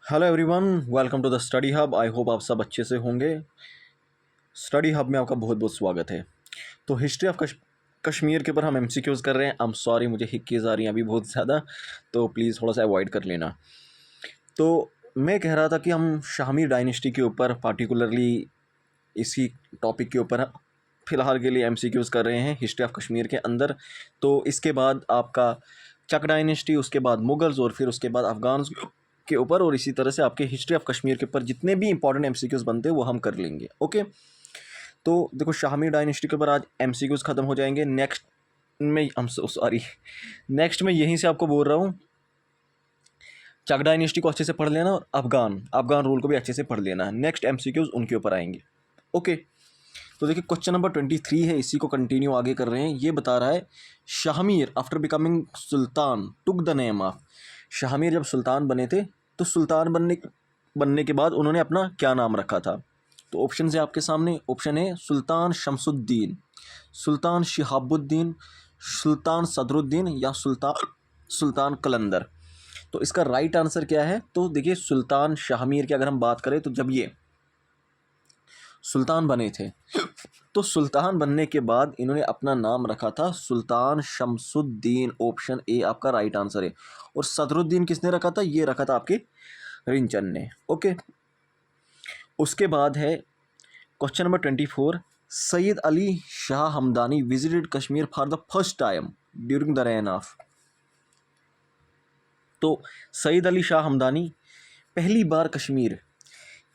Hello everyone, welcome to the study hub. I hope आप सब अच्छे से होंगे। स्टडी हब में आपका बहुत बहुत स्वागत है। तो हिस्ट्री ऑफ कश्मीर के ऊपर हम एमसीक्यूज़ कर रहे हैं। आई एम सॉरी, मुझे हिक्कीज़ आ रही हैं अभी बहुत ज़्यादा, तो प्लीज़ थोड़ा सा अवॉइड कर लेना। तो मैं कह रहा था कि हम शाहमीर डायनेस्टी के ऊपर पार्टिकुलरली इसी टॉपिक के ऊपर फ़िलहाल के लिए एमसीक्यूज़ कर रहे हैं हिस्ट्री ऑफ कश्मीर के अंदर। तो इसके बाद आपका चक डायनेस्टी, उसके बाद मुगल्स और फिर उसके बाद अफ़गान के ऊपर, और इसी तरह से आपके हिस्ट्री ऑफ कश्मीर के ऊपर जितने भी इंपॉर्टेंट एमसीक्यूज़ बनते हैं वो हम कर लेंगे। ओके, तो देखो शाहमीर डायनेस्टी के ऊपर आज एमसीक्यूज़ ख़त्म हो जाएंगे। नेक्स्ट में हम सॉरी नेक्स्ट में यहीं से आपको बोल रहा हूँ, चक डायनेस्टी को अच्छे से पढ़ लेना और अफ़गान अफ़गान रूल को भी अच्छे से पढ़ लेना। नेक्स्ट एमसीक्यूज़ उनके ऊपर आएंगे। ओके, तो देखिए क्वेश्चन नंबर 23 है, इसी को कंटिन्यू आगे कर रहे हैं। ये बता रहा है Shahmir after becoming sultan took the name of. Shahmir जब सुल्तान बने थे तो सुल्तान बनने के बाद उन्होंने अपना क्या नाम रखा था? तो ऑप्शन है आपके सामने। ऑप्शन है सुल्तान शमसुद्दीन, सुल्तान शिहाबुद्दीन, सुल्तान सदरुद्दीन या सुल्तान सुल्तान कलंदर। तो इसका राइट आंसर क्या है? तो देखिए सुल्तान शाहमीर की अगर हम बात करें तो जब ये सुल्तान बने थे तो सुल्तान बनने के बाद इन्होंने अपना नाम रखा था सुल्तान शमसुद्दीन। ऑप्शन ए आपका राइट आंसर है। और सदरुद्दीन किसने रखा था? ये रखा था आपके रिंचन ने। ओके, उसके बाद है question number 24। Syed Ali Shah Hamadani visited Kashmir for the first time during the reign of. तो सैयद अली शाह हमदानी पहली बार कश्मीर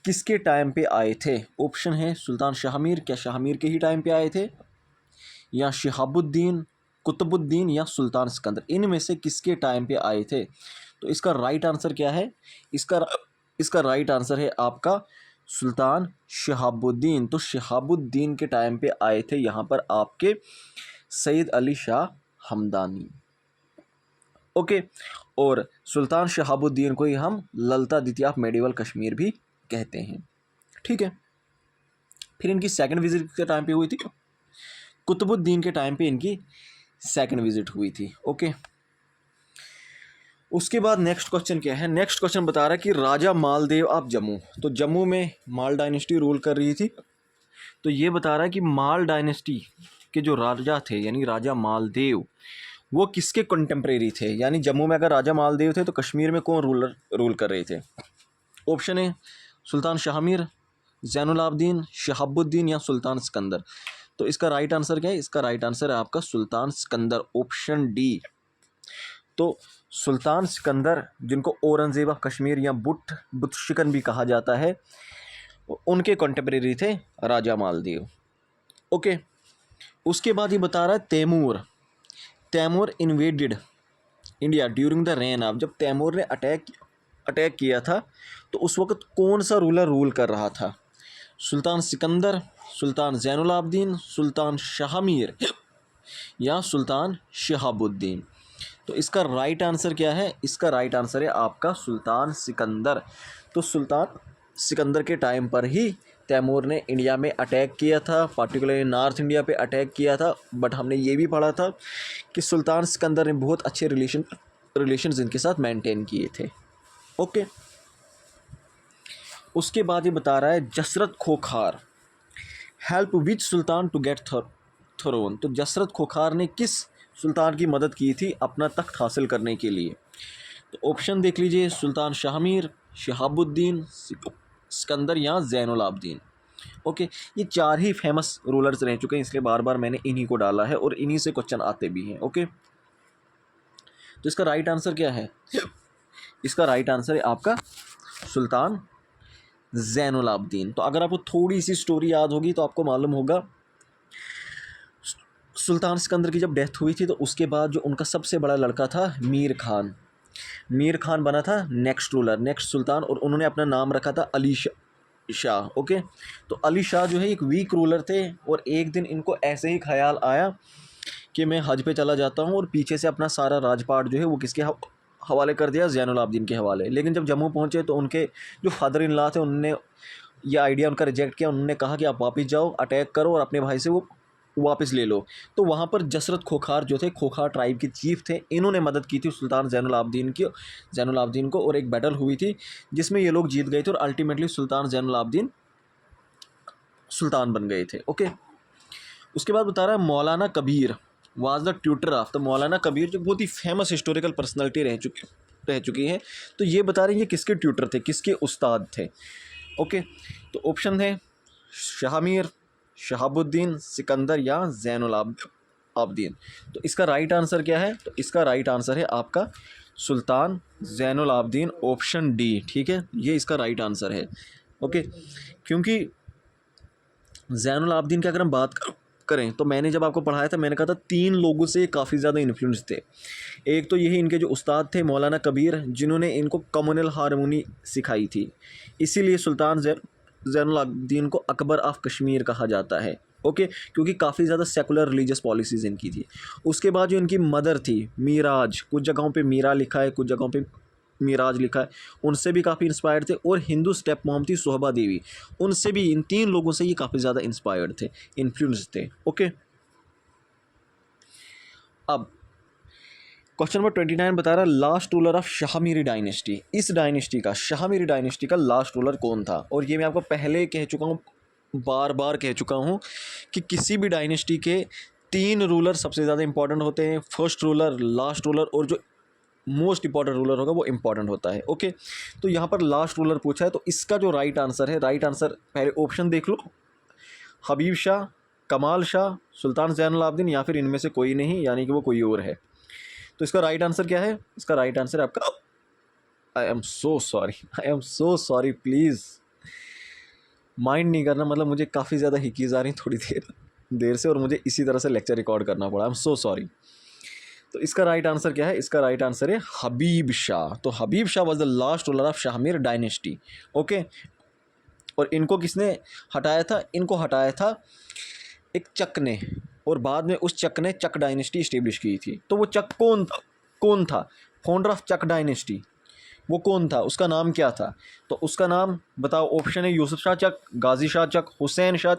किसके टाइम पे आए थे? ऑप्शन है सुल्तान शाहमीर, क्या शाहमीर के ही टाइम पे आए थे, या शिहाबुद्दीन, कुतुबुद्दीन या सुल्तान सिकंदर। इनमें से किसके टाइम पे आए थे? तो इसका राइट आंसर क्या है? इसका राइट आंसर है आपका सुल्तान शिहाबुद्दीन। तो शिहाबुद्दीन के टाइम पे आए थे यहाँ पर आपके सैयद अली शाह हमदानी। ओके, और सुल्तान शिहाबुद्दीन को ही हम ललता द्वितीय ऑफ मेडिवल कश्मीर भी कहते हैं। ठीक है, फिर इनकी सेकंड विजिट के टाइम पे हुई थी, कुतुबुद्दीन के टाइम पे इनकी सेकंड विजिट हुई थी। ओके, उसके बाद नेक्स्ट क्वेश्चन क्या है? नेक्स्ट क्वेश्चन बता रहा है कि राजा मालदेव ऑफ जम्मू। तो जम्मू में माल डायनेस्टी रूल कर रही थी। तो ये बता रहा है कि माल डायनेस्टी के जो राजा थे यानी राजा मालदेव, वो किसके कंटेम्प्रेरी थे? यानी जम्मू में अगर राजा मालदेव थे तो कश्मीर में कौन रूल कर रहे थे? ऑप्शन है सुल्तान शाहमीर, ज़ैनुल आबदीन, शहाबुद्दीन या सुल्तान सिकंदर। तो इसका राइट आंसर क्या है? इसका राइट आंसर है आपका सुल्तान सिकंदर, ऑप्शन डी। तो सुल्तान सिकंदर, जिनको औरंगजेब ऑफ कश्मीर या बुत शिकन भी कहा जाता है, उनके कंटेम्प्रेरी थे राजा मालदेव। ओके, उसके बाद ये बता रहा है Taimur invaded India during the reign of. जब तैमूर ने अटैक किया था तो उस वक्त कौन सा रूलर रूल कर रहा था? सुल्तान सिकंदर, सुल्तान ज़ैनुल आबदीन, सुल्तान शाहमीर या सुल्तान शिहाबुद्दीन। तो इसका राइट आंसर क्या है? इसका राइट आंसर है आपका सुल्तान सिकंदर। तो सुल्तान सिकंदर के टाइम पर ही तैमूर ने इंडिया में अटैक किया था, पार्टिकुलरली नॉर्थ इंडिया पे अटैक किया था। बट हमने ये भी पढ़ा था कि सुल्तान सिकंदर ने बहुत अच्छे रिलेशंस इनके साथ मेंटेन किए थे। ओके, उसके बाद ये बता रहा है Jasrat Khokhar help which sultan to get throne. तो जसरत खोखार ने किस सुल्तान की मदद की थी अपना तख्त हासिल करने के लिए? तो ऑप्शन देख लीजिए, सुल्तान शाहमीर, शिहाबुद्दीन, सिकंदर या ज़ैनुल आबदीन। ओके, ये चार ही फेमस रूलर्स रह चुके हैं, इसलिए बार बार मैंने इन्हीं को डाला है और इन्हीं से क्वेश्चन आते भी हैं। ओके, तो इसका राइट आंसर क्या है? इसका राइट आंसर है आपका सुल्तान ज़ैनुल आबदीन। तो अगर आपको थोड़ी सी स्टोरी याद होगी तो आपको मालूम होगा, सुल्तान सिकंदर की जब डेथ हुई थी तो उसके बाद जो उनका सबसे बड़ा लड़का था मीर खान बना था नेक्स्ट रूलर, नेक्स्ट सुल्तान, और उन्होंने अपना नाम रखा था अली शाह। ओके, तो अली शाह जो है एक वीक रूलर थे, और एक दिन इनको ऐसे ही ख्याल आया कि मैं हज पे चला जाता हूँ, और पीछे से अपना सारा राजपाट जो है वो किसके हवाले कर दिया? ज़ैनुल आबदीन के हवाले। लेकिन जब जम्मू पहुँचे तो उनके जो फादर इन लॉ थे उनने यह आइडिया उनका रिजेक्ट किया। उन्होंने कहा कि आप वापस जाओ, अटैक करो और अपने भाई से वो वापस ले लो। तो वहाँ पर जसरत खोखार जो थे, खोखार ट्राइब के चीफ थे, इन्होंने मदद की थी सुल्तान ज़ैनुल आबदीन को, और एक बैटल हुई थी जिसमें ये लोग जीत गए थे और अल्टीमेटली सुल्तान ज़ैनुल आबदीन सुल्तान बन गए थे। ओके, उसके बाद बता रहा है मौलाना Kabir was the tutor of. तो मौलाना कबीर जो बहुत ही फेमस हिस्टोरिकल पर्सनैलिटी रह चुकी हैं, तो ये बता रहे हैं ये किसके ट्यूटर थे, किसके उस्ताद थे। ओके, तो ऑप्शन है शाहमीर, शहाबुद्दीन, सिकंदर या ज़ैनुल आबदीन। तो इसका राइट आंसर क्या है? तो इसका राइट आंसर है आपका सुल्तान ज़ैनुल आबदीन, ऑप्शन डी। ठीक है, ये इसका राइट आंसर है। ओके, क्योंकि ज़ैनुल आबदीन की अगर हम बात करें तो मैंने जब आपको पढ़ाया था मैंने कहा था 3 लोगों से काफ़ी ज़्यादा इन्फ्लुएंस थे। एक तो यही इनके जो उस्ताद थे मौलाना कबीर, जिन्होंने इनको कम्युनल हारमोनी सिखाई थी, इसीलिए सुल्तान ज़ैनुल आबदीन को अकबर ऑफ कश्मीर कहा जाता है। ओके, क्योंकि काफ़ी ज़्यादा सेकुलर रिलीजियस पॉलिसीज़ इनकी थी। उसके बाद जो इनकी मदर थी मीराज, कुछ जगहों पे मीरा लिखा है, कुछ जगहों पे मिराज लिखा है, उनसे भी काफ़ी इंस्पायर्ड थे। और हिंदू स्टेप मॉम थी सोहबा देवी, उनसे भी, इन 3 लोगों से ये काफ़ी ज़्यादा इंस्पायर्ड थे, इन्फ्लुएंस थे। ओके, अब क्वेश्चन नंबर 29 बता रहा है last ruler of Shahmiri dynasty. इस डायनेस्टी का, शाहमीरी डायनेस्टी का लास्ट रूलर कौन था? और ये मैं आपको पहले कह चुका हूँ, बार बार कह चुका हूँ कि किसी भी डायनेस्टी के 3 रूलर सबसे ज़्यादा इंपॉर्टेंट होते हैं, फर्स्ट रूलर, लास्ट रूलर और जो मोस्ट इंपॉर्टेंट रूलर होगा वो इंपॉर्टेंट होता है। ओके, तो यहाँ पर लास्ट रूलर पूछा है, तो इसका जो राइट आंसर है, राइट आंसर पहले ऑप्शन देख लो, हबीब शाह, कमाल शाह, सुल्तान ज़ैनुल आबदीन या फिर इनमें से कोई नहीं, यानी कि वो कोई और है। तो इसका राइट आंसर क्या है? इसका राइट आंसर आपका, I am so sorry, please mind नहीं करना, मतलब मुझे काफ़ी ज़्यादा हिकीज़ आ रही थोड़ी देर से, और मुझे इसी तरह से लेक्चर रिकॉर्ड करना पड़ा। I am so sorry. तो इसका राइट आंसर क्या है? इसका राइट आंसर है हबीब शाह। तो Habib Shah was the last ruler of Shahmir dynasty. Okay, और इनको किसने हटाया था? इनको हटाया था एक चक ने, और बाद में उस चक ने चक डायनेस्टी इस्टेब्लिश की थी। तो वो चक कौन था? फाउंडर ऑफ चक डायनेस्टी वो कौन था? उसका नाम क्या था? तो उसका नाम बताओ। ऑप्शन है यूसुफ शाह चक, गाजी शाह चक, हुसैन शाह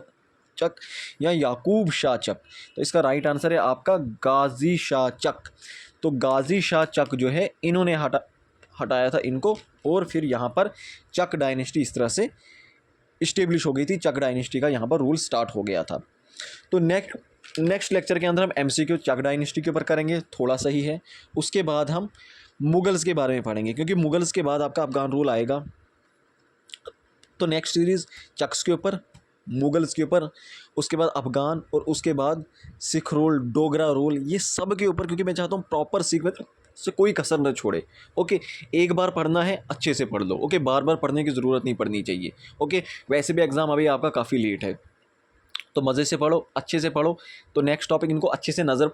चक या याकूब शाह चक। तो इसका राइट आंसर है आपका गाजी शाह चक। तो गाजी शाह चक जो है, इन्होंने हटाया था इनको, और फिर यहाँ पर चक डायनेस्टी इस तरह से इस्टेब्लिश हो गई थी। चक डायनेस्टी का यहाँ पर रूल स्टार्ट हो गया था। तो नेक्स्ट लेक्चर के अंदर हम MCQ चक डायनेस्टी के ऊपर करेंगे, थोड़ा सा ही है। उसके बाद हम मुगल्स के बारे में पढ़ेंगे, क्योंकि मुगल्स के बाद आपका अफगान रूल आएगा। तो नेक्स्ट सीरीज़ चक्स के ऊपर, मुगल्स के ऊपर, उसके बाद अफगान, और उसके बाद सिख रूल, डोगरा रूल, ये सब के ऊपर, क्योंकि मैं चाहता हूँ प्रॉपर सीक्वेंस से कोई कसर न छोड़े। ओके, एक बार पढ़ना है, अच्छे से पढ़ लो। ओके, बार बार पढ़ने की ज़रूरत नहीं पड़नी चाहिए। ओके, वैसे भी एग्ज़ाम अभी आपका काफ़ी लेट है, तो मज़े से पढ़ो, अच्छे से पढ़ो। तो नेक्स्ट टॉपिक इनको अच्छे से नज़र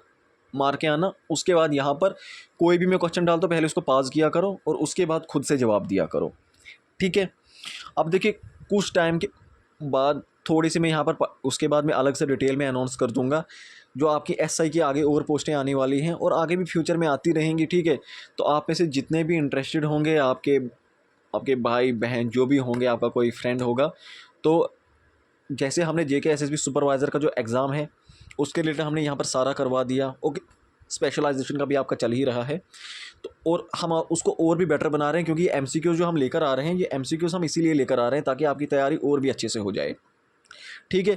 मार के आना। उसके बाद यहाँ पर कोई भी मैं क्वेश्चन डालता हूँ, पहले उसको पास किया करो और उसके बाद खुद से जवाब दिया करो। ठीक है, अब देखिए कुछ टाइम के बाद थोड़ी सी मैं यहाँ पर उसके बाद मैं अलग से डिटेल में अनाउंस कर दूंगा जो आपकी SI की आगे और पोस्टें आने वाली हैं, और आगे भी फ्यूचर में आती रहेंगी। ठीक है, तो आप में से जितने भी इंटरेस्टेड होंगे, आपके भाई बहन जो भी होंगे, आपका कोई फ्रेंड होगा, तो जैसे हमने JK SSB सुपरवाइज़र का जो एग्ज़ाम है उसके रिलेटेड हमने यहाँ पर सारा करवा दिया। ओके, स्पेशलाइजेशन का भी आपका चल ही रहा है, तो और हम उसको और भी बेटर बना रहे हैं, क्योंकि MCQ जो हम लेकर आ रहे हैं, ये MCQs हम इसीलिए लेकर आ रहे हैं ताकि आपकी तैयारी और भी अच्छे से हो जाए। ठीक है,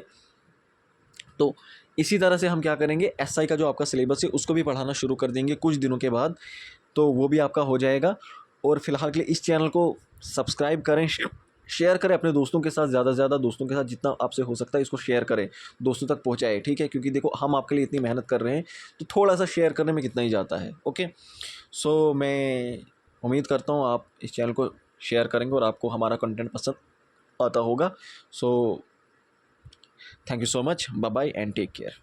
तो इसी तरह से हम क्या करेंगे, SI का जो आपका सिलेबस है उसको भी पढ़ाना शुरू कर देंगे कुछ दिनों के बाद, तो वो भी आपका हो जाएगा। और फिलहाल के लिए इस चैनल को सब्सक्राइब करें, शेयर करें अपने दोस्तों के साथ, ज़्यादा से ज़्यादा दोस्तों के साथ जितना आपसे हो सकता है इसको शेयर करें, दोस्तों तक पहुँचाएँ। ठीक है, क्योंकि देखो हम आपके लिए इतनी मेहनत कर रहे हैं, तो थोड़ा सा शेयर करने में कितना ही जाता है। ओके, सो मैं उम्मीद करता हूँ आप इस चैनल को शेयर करेंगे और आपको हमारा कंटेंट पसंद आता होगा। So thank you so much, bye bye and take care.